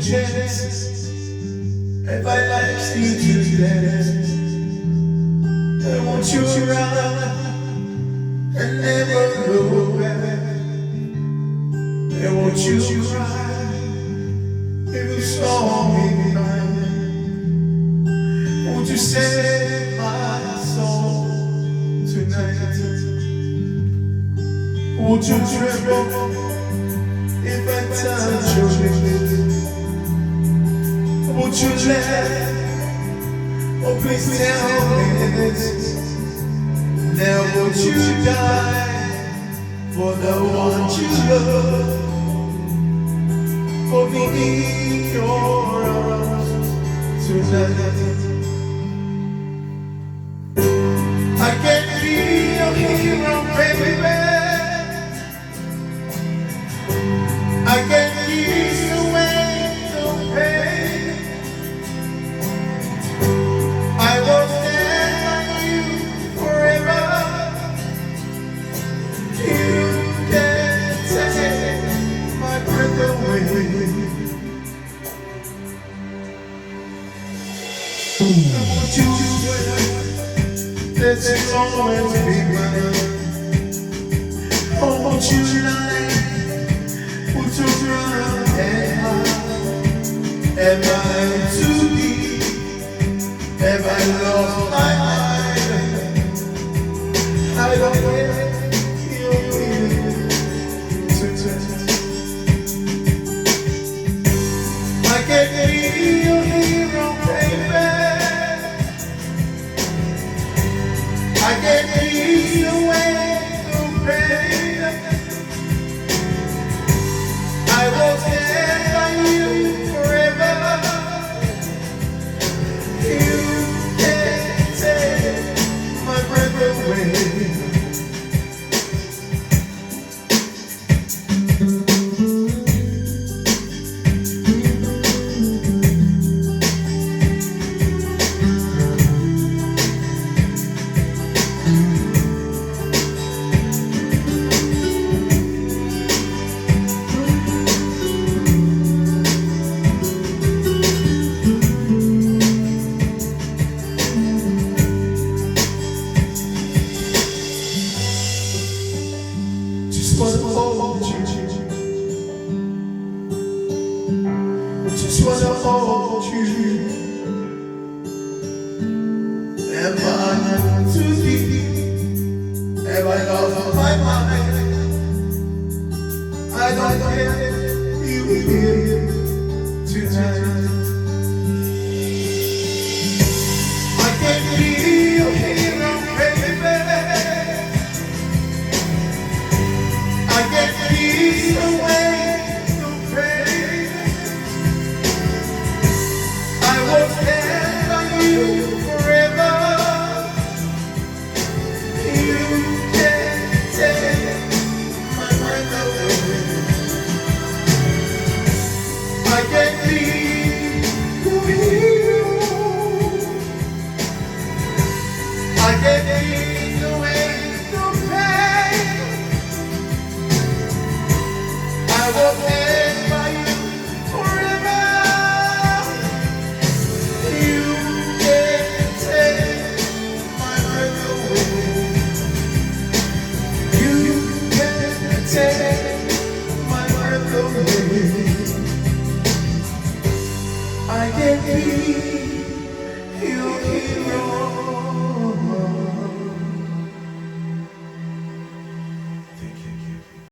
chance if I like you to dance? I want you around and never go back. I want you to cry if you saw me crying. Won't you save my soul tonight? Won't you tremble if I touch your lips? Won't you laugh? Oh, please tell me this. Now won't you die for the one you love? For me in your arms tonight. I can be your hero, baby. I can ease away the pain. I will stand by you forever. You can't take my breath away. I want you to swear that you'll always be mine. I want you to lie. Put your drum and high. Am I too deep? Have I lost my mind? I don't care. You're here to touch. I can be your hero, baby. I can ease away the pain. I will stand by you forever. You can't take my breath away. Just wanna hold you. Just wanna hold you. Am I too deep? Have I lost my mind? I don't care. You here tonight. I can be your hero, baby. I can ease away the pain. I will stand by you forever. You can't take my breath away. I can be your hero. I can ease away the pain. I will stand by you forever. You can't take my breath away. You can't take